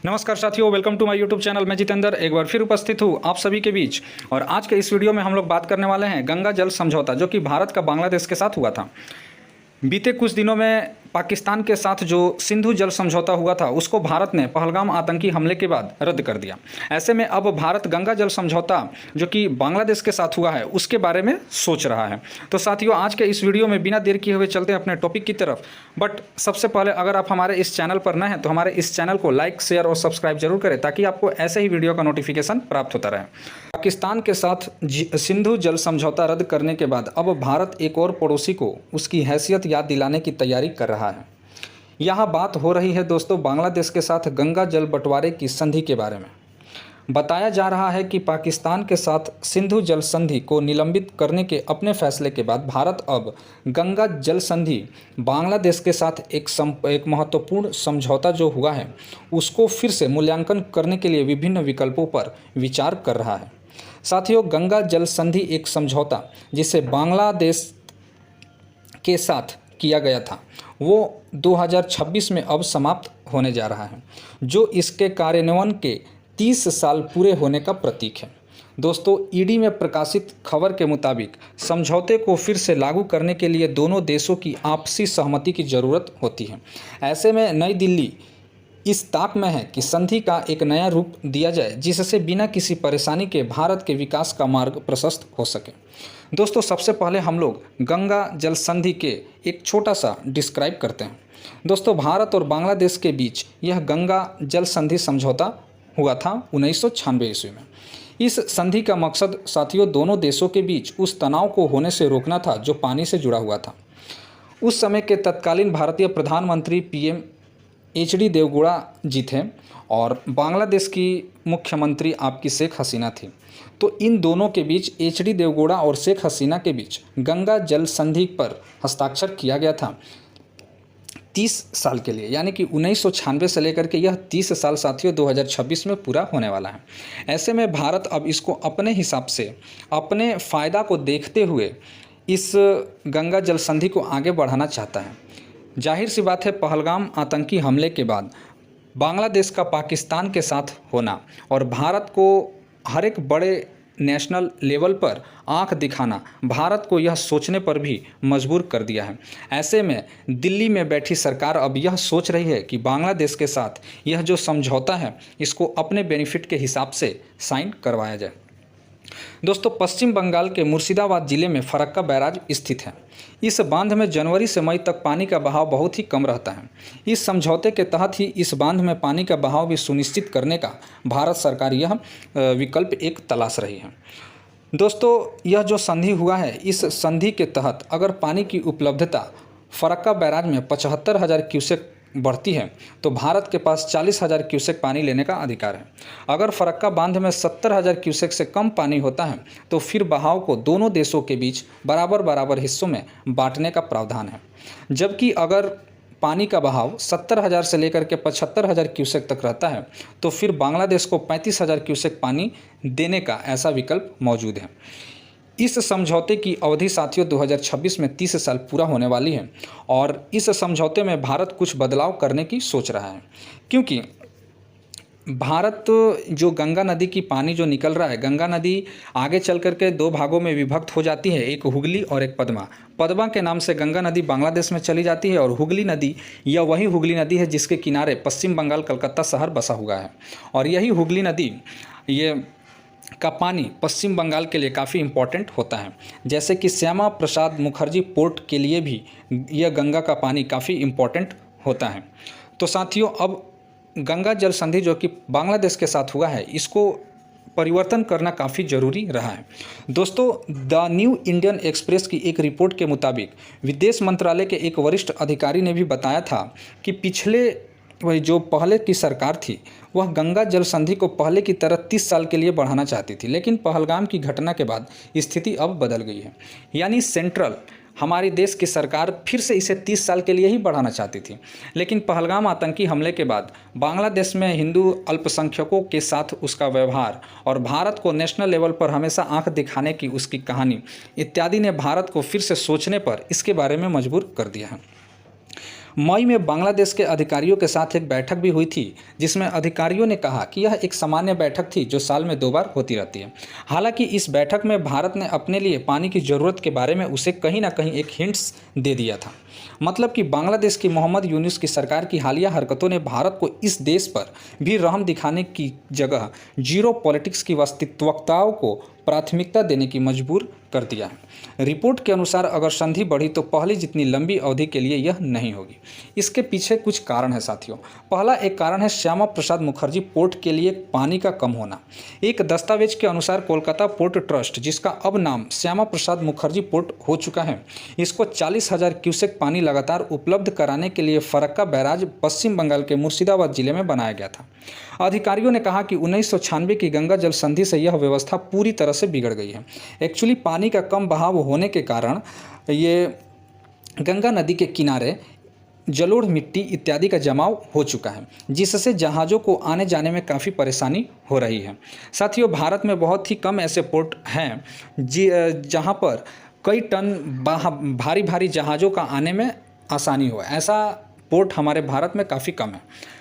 नमस्कार साथियों, welcome to my YouTube channel. मैं जितेंद्र एक बार फिर उपस्थित हूँ आप सभी के बीच। और आज के इस वीडियो में हम लोग बात करने वाले हैं गंगा जल समझौता, जो कि भारत का बांग्लादेश के साथ हुआ था। बीते कुछ दिनों में पाकिस्तान के साथ जो सिंधु जल समझौता हुआ था, उसको भारत ने पहलगाम आतंकी हमले के बाद रद्द कर दिया। ऐसे में अब भारत गंगा जल समझौता जो कि बांग्लादेश के साथ हुआ है, उसके बारे में सोच रहा है। तो साथियों, आज के इस वीडियो में बिना देर किए हुए चलते हैं अपने टॉपिक की तरफ। बट सबसे पहले, अगर आप हमारे इस चैनल पर नए हैं तो हमारे इस चैनल को लाइक, शेयर और सब्सक्राइब जरूर करें, ताकि आपको ऐसे ही वीडियो का नोटिफिकेशन प्राप्त होता रहे। पाकिस्तान के साथ सिंधु जल समझौता रद्द करने के बाद अब भारत एक और पड़ोसी को उसकी हैसियत याद दिलाने की तैयारी कर रहा है। यहाँ बात हो रही है दोस्तों बांग्लादेश के साथ गंगा जल बंटवारे की संधि के बारे में। बताया जा रहा है कि पाकिस्तान के साथ सिंधु जल संधि को निलंबित करने के अपने फैसले के बाद भारत अब गंगा जल संधि बांग्लादेश के साथ एक महत्वपूर्ण समझौता जो हुआ है, उसको फिर से मूल्यांकन करने के लिए विभिन्न विकल्पों पर विचार कर रहा है। साथियों, गंगा जल संधि एक समझौता जिसे बांग्लादेश के साथ किया गया था, वो 2026 में अब समाप्त होने जा रहा है, जो इसके कार्यान्वयन के 30 साल पूरे होने का प्रतीक है। दोस्तों, ईडी में प्रकाशित खबर के मुताबिक समझौते को फिर से लागू करने के लिए दोनों देशों की आपसी सहमति की ज़रूरत होती है। ऐसे में नई दिल्ली इस ताक में है कि संधि का एक नया रूप दिया जाए, जिससे बिना किसी परेशानी के भारत के विकास का मार्ग प्रशस्त हो सके। दोस्तों, सबसे पहले हम लोग गंगा जल संधि के एक छोटा सा डिस्क्राइब करते हैं। दोस्तों, भारत और बांग्लादेश के बीच यह गंगा जल संधि समझौता हुआ था 1996 ईस्वी में। इस संधि का मकसद साथियों दोनों देशों के बीच उस तनाव को होने से रोकना था जो पानी से जुड़ा हुआ था। उस समय के तत्कालीन भारतीय प्रधानमंत्री पीएम एचडी देवगौड़ा जी थे और बांग्लादेश की मुख्यमंत्री आपकी शेख हसीना थी। तो इन दोनों के बीच, एचडी देवगौड़ा और शेख हसीना के बीच गंगा जल संधि पर हस्ताक्षर किया गया था 30 साल के लिए, यानी कि 1996 से लेकर के यह 30 साल साथियों 2026 में पूरा होने वाला है। ऐसे में भारत अब इसको अपने हिसाब से, अपने फ़ायदा को देखते हुए इस गंगा जल संधि को आगे बढ़ाना चाहता है। जाहिर सी बात है, पहलगाम आतंकी हमले के बाद बांग्लादेश का पाकिस्तान के साथ होना और भारत को हर एक बड़े नेशनल लेवल पर आंख दिखाना भारत को यह सोचने पर भी मजबूर कर दिया है। ऐसे में दिल्ली में बैठी सरकार अब यह सोच रही है कि बांग्लादेश के साथ यह जो समझौता है, इसको अपने बेनिफिट के हिसाब से साइन करवाया जाए। दोस्तों, पश्चिम बंगाल के मुर्शिदाबाद जिले में फरक्का बैराज स्थित है। इस बांध में जनवरी से मई तक पानी का बहाव बहुत ही कम रहता है। इस समझौते के तहत ही इस बांध में पानी का बहाव भी सुनिश्चित करने का भारत सरकार यह विकल्प एक तलाश रही है। दोस्तों, यह जो संधि हुआ है, इस संधि के तहत अगर पानी की उपलब्धता फरक्का बैराज में 75,000 क्यूसेक बढ़ती है तो भारत के पास 40,000 क्यूसेक पानी लेने का अधिकार है। अगर फरक्का बांध में 70,000 क्यूसेक से कम पानी होता है तो फिर बहाव को दोनों देशों के बीच बराबर बराबर हिस्सों में बांटने का प्रावधान है। जबकि अगर पानी का बहाव 70,000 से लेकर के 75,000 क्यूसेक तक रहता है तो फिर बांग्लादेश को 35,000 क्यूसेक पानी देने का ऐसा विकल्प मौजूद है। इस समझौते की अवधि साथियों 2026 में 30 साल पूरा होने वाली है और इस समझौते में भारत कुछ बदलाव करने की सोच रहा है, क्योंकि भारत जो गंगा नदी की पानी जो निकल रहा है, गंगा नदी आगे चल कर के दो भागों में विभक्त हो जाती है, एक हुगली और एक पद्मा। पद्मा के नाम से गंगा नदी बांग्लादेश में चली जाती है और हुगली नदी, यह वही हुगली नदी है जिसके किनारे पश्चिम बंगाल कलकत्ता शहर बसा हुआ है। और यही हुगली नदी का पानी पश्चिम बंगाल के लिए काफ़ी इम्पोर्टेंट होता है। जैसे कि श्यामा प्रसाद मुखर्जी पोर्ट के लिए भी यह गंगा का पानी काफ़ी इम्पोर्टेंट होता है। तो साथियों, अब गंगा जल संधि जो कि बांग्लादेश के साथ हुआ है, इसको परिवर्तन करना काफ़ी ज़रूरी रहा है। दोस्तों, द न्यू इंडियन एक्सप्रेस की एक रिपोर्ट के मुताबिक विदेश मंत्रालय के एक वरिष्ठ अधिकारी ने भी बताया था कि वही जो पहले की सरकार थी, वह गंगा जल संधि को पहले की तरह 30 साल के लिए बढ़ाना चाहती थी, लेकिन पहलगाम की घटना के बाद स्थिति अब बदल गई है। यानी सेंट्रल हमारे देश की सरकार फिर से इसे 30 साल के लिए ही बढ़ाना चाहती थी, लेकिन पहलगाम आतंकी हमले के बाद बांग्लादेश में हिंदू अल्पसंख्यकों के साथ उसका व्यवहार और भारत को नेशनल लेवल पर हमेशा आंख दिखाने की उसकी कहानी इत्यादि ने भारत को फिर से सोचने पर इसके बारे में मजबूर कर दिया है। मई में बांग्लादेश के अधिकारियों के साथ एक बैठक भी हुई थी, जिसमें अधिकारियों ने कहा कि यह एक सामान्य बैठक थी जो साल में 2 बार होती रहती है। हालांकि इस बैठक में भारत ने अपने लिए पानी की ज़रूरत के बारे में उसे कहीं ना कहीं एक हिंट्स दे दिया था। मतलब कि बांग्लादेश की मोहम्मद यूनुस की सरकार की हालिया हरकतों ने भारत को इस देश पर भी रहम दिखाने की जगह जीरो पॉलिटिक्स की वास्तविकताओं को प्राथमिकता देने की मजबूर कर दिया है। रिपोर्ट के अनुसार अगर संधि बढ़ी तो पहले जितनी लंबी अवधि के लिए यह नहीं होगी। इसके पीछे कुछ कारण है साथियों। पहला एक कारण है श्यामा प्रसाद मुखर्जी पोर्ट के लिए पानी का कम होना। एक दस्तावेज के अनुसार कोलकाता पोर्ट ट्रस्ट, जिसका अब नाम श्यामा प्रसाद मुखर्जी पोर्ट हो चुका है, इसको 40,000 क्यूसेक पानी लगातार उपलब्ध कराने के लिए फरक्का बैराज पश्चिम बंगाल के मुर्शिदाबाद जिले में बनाया गया था। अधिकारियों ने कहा कि 1996 की गंगा जल संधि से यह व्यवस्था पूरी तरह से बिगड़ गई है। एक्चुअली पानी का कम बहाव होने के कारण ये गंगा नदी के किनारे जलोढ़ मिट्टी इत्यादि का जमाव हो चुका है, जिससे जहाज़ों को आने जाने में काफ़ी परेशानी हो रही है। साथियों, भारत में बहुत ही कम ऐसे पोर्ट हैं जहाँ पर कई टन भारी भारी जहाज़ों का आने में आसानी हो। ऐसा पोर्ट हमारे भारत में काफ़ी कम है।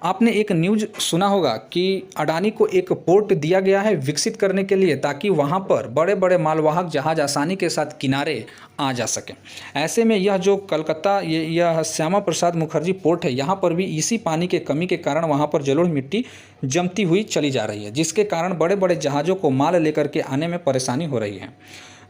आपने एक न्यूज़ सुना होगा कि अडानी को एक पोर्ट दिया गया है विकसित करने के लिए, ताकि वहां पर बड़े बड़े मालवाहक जहाज आसानी के साथ किनारे आ जा सकें। ऐसे में यह जो कलकत्ता यह श्यामा प्रसाद मुखर्जी पोर्ट है, यहाँ पर भी इसी पानी के कमी के कारण वहाँ पर जलोढ़ मिट्टी जमती हुई चली जा रही है, जिसके कारण बड़े बड़े जहाज़ों को माल लेकर के आने में परेशानी हो रही है।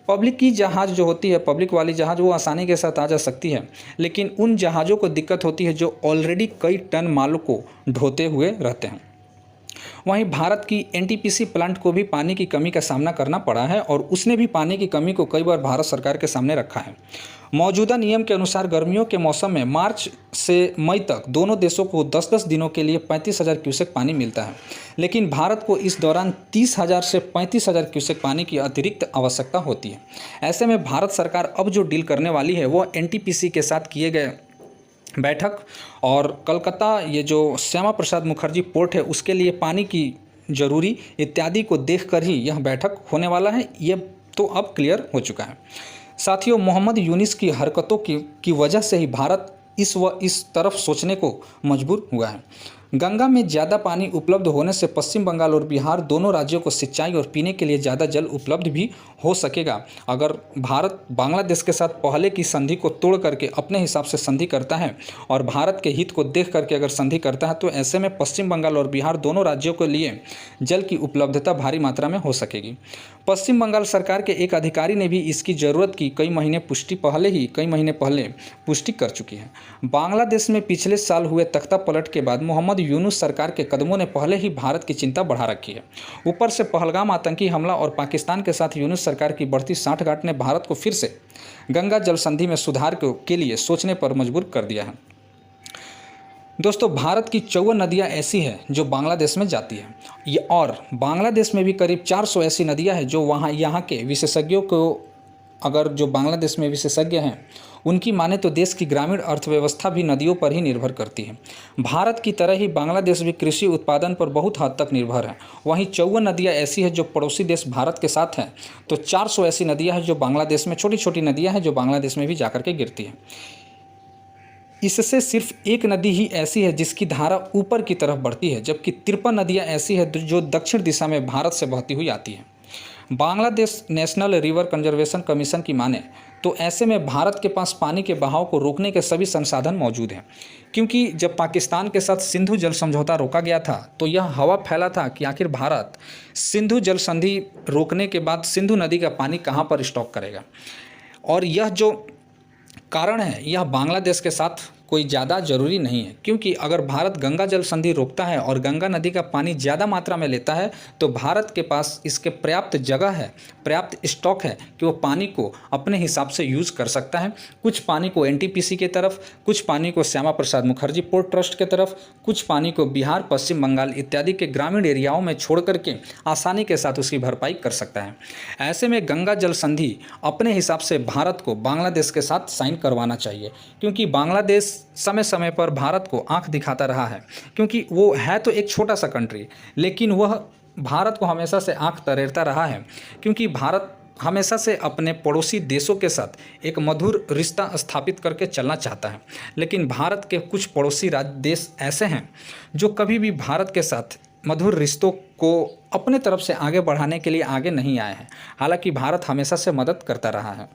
पब्लिक की जहाज़ जो होती है, पब्लिक वाली जहाज़, वो आसानी के साथ आ जा सकती है, लेकिन उन जहाज़ों को दिक्कत होती है जो ऑलरेडी कई टन माल को ढोते हुए रहते हैं। वहीं भारत की एनटीपीसी प्लांट को भी पानी की कमी का सामना करना पड़ा है और उसने भी पानी की कमी को कई बार भारत सरकार के सामने रखा है। मौजूदा नियम के अनुसार गर्मियों के मौसम में मार्च से मई तक दोनों देशों को 10-10 दिनों के लिए 35,000 क्यूसेक पानी मिलता है, लेकिन भारत को इस दौरान 30,000 से 35,000 क्यूसेक पानी की अतिरिक्त आवश्यकता होती है। ऐसे में भारत सरकार अब जो डील करने वाली है वो एनटीपीसी के साथ किए गए बैठक और कलकत्ता ये जो श्यामा प्रसाद मुखर्जी पोर्ट है उसके लिए पानी की ज़रूरी इत्यादि को देखकर ही यह बैठक होने वाला है। ये तो अब क्लियर हो चुका है। साथियों, मोहम्मद यूनुस की हरकतों की वजह से ही भारत इस तरफ सोचने को मजबूर हुआ है। गंगा में ज़्यादा पानी उपलब्ध होने से पश्चिम बंगाल और बिहार दोनों राज्यों को सिंचाई और पीने के लिए ज़्यादा जल उपलब्ध भी हो सकेगा। अगर भारत बांग्लादेश के साथ पहले की संधि को तोड़ करके अपने हिसाब से संधि करता है और भारत के हित को देख करके अगर संधि करता है, तो ऐसे में पश्चिम बंगाल और बिहार दोनों राज्यों के लिए जल की उपलब्धता भारी मात्रा में हो सकेगी। पश्चिम बंगाल सरकार के एक अधिकारी ने भी इसकी ज़रूरत की कई महीने पहले पुष्टि कर चुकी है। बांग्लादेश में पिछले साल हुए तख्ता पलट के बाद मोहम्मद यूनुस सरकार के कदमों ने पहले ही भारत की चिंता बढ़ा रखी है। ऊपर से पहलगाम आतंकी हमला और पाकिस्तान के साथ यूनुस सरकार की बढ़ती साठगांठ ने भारत को फिर से गंगा जल संधि में सुधार के लिए सोचने पर मजबूर कर दिया है। दोस्तों, भारत की 54 नदियाँ ऐसी हैं जो बांग्लादेश में जाती है और बांग्लादेश में भी करीब 400 ऐसी नदियाँ हैं जो यहाँ के विशेषज्ञों को, अगर जो बांग्लादेश में विशेषज्ञ हैं उनकी माने तो देश की ग्रामीण अर्थव्यवस्था भी नदियों पर ही निर्भर करती है। भारत की तरह ही बांग्लादेश भी कृषि उत्पादन पर बहुत हद तक निर्भर है। वहीं 54 नदियाँ ऐसी हैं जो पड़ोसी देश भारत के साथ हैं, तो 400 ऐसी नदियाँ हैं जो बांग्लादेश में, छोटी छोटी नदियाँ हैं जो बांग्लादेश में भी जाकर के गिरती हैं। इससे सिर्फ एक नदी ही ऐसी है जिसकी धारा ऊपर की तरफ बढ़ती है, जबकि 53 नदियाँ ऐसी है जो दक्षिण दिशा में भारत से बहती हुई आती है। Bangladesh national river conservation commission की माने तो ऐसे में भारत के पास पानी के बहाव को रोकने के सभी संसाधन मौजूद हैं, क्योंकि जब पाकिस्तान के साथ सिंधु जल समझौता रोका गया था तो यह हवा फैला था कि आखिर भारत सिंधु जल संधि रोकने के बाद सिंधु नदी का पानी कहाँ पर स्टॉक करेगा। और यह जो कारण है यह बांग्लादेश के साथ कोई ज़्यादा ज़रूरी नहीं है, क्योंकि अगर भारत गंगा जल संधि रोकता है और गंगा नदी का पानी ज़्यादा मात्रा में लेता है तो भारत के पास इसके पर्याप्त जगह है, पर्याप्त स्टॉक है कि वो पानी को अपने हिसाब से यूज़ कर सकता है। कुछ पानी को एनटीपीसी की तरफ, कुछ पानी को श्यामा प्रसाद मुखर्जी पोर्ट ट्रस्ट की तरफ, कुछ पानी को बिहार, पश्चिम बंगाल इत्यादि के ग्रामीण एरियाओं में छोड़ करके आसानी के साथ उसकी भरपाई कर सकता है। ऐसे में गंगा जल संधि अपने हिसाब से भारत को बांग्लादेश के साथ साइन करवाना चाहिए, क्योंकि बांग्लादेश समय समय पर भारत को आंख दिखाता रहा है, क्योंकि वो है तो एक छोटा सा कंट्री, लेकिन वह भारत को हमेशा से आंख तरेरता रहा है, क्योंकि भारत हमेशा से अपने पड़ोसी देशों के साथ एक मधुर रिश्ता स्थापित करके चलना चाहता है, लेकिन भारत के कुछ पड़ोसी देश ऐसे हैं जो कभी भी भारत के साथ मधुर रिश्तों को अपने तरफ से आगे बढ़ाने के लिए आगे नहीं आए हैं। हालांकि भारत हमेशा से मदद करता रहा है।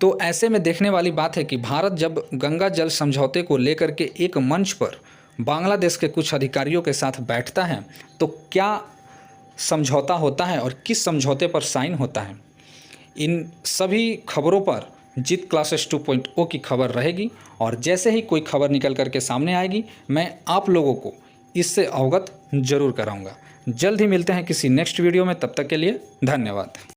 तो ऐसे में देखने वाली बात है कि भारत जब गंगा जल समझौते को लेकर के एक मंच पर बांग्लादेश के कुछ अधिकारियों के साथ बैठता है तो क्या समझौता होता है और किस समझौते पर साइन होता है, इन सभी खबरों पर जीत क्लासेस 2.0 की खबर रहेगी। और जैसे ही कोई खबर निकल करके सामने आएगी मैं आप लोगों को इससे अवगत जरूर कराऊंगा। जल्द ही मिलते हैं किसी नेक्स्ट वीडियो में, तब तक के लिए धन्यवाद।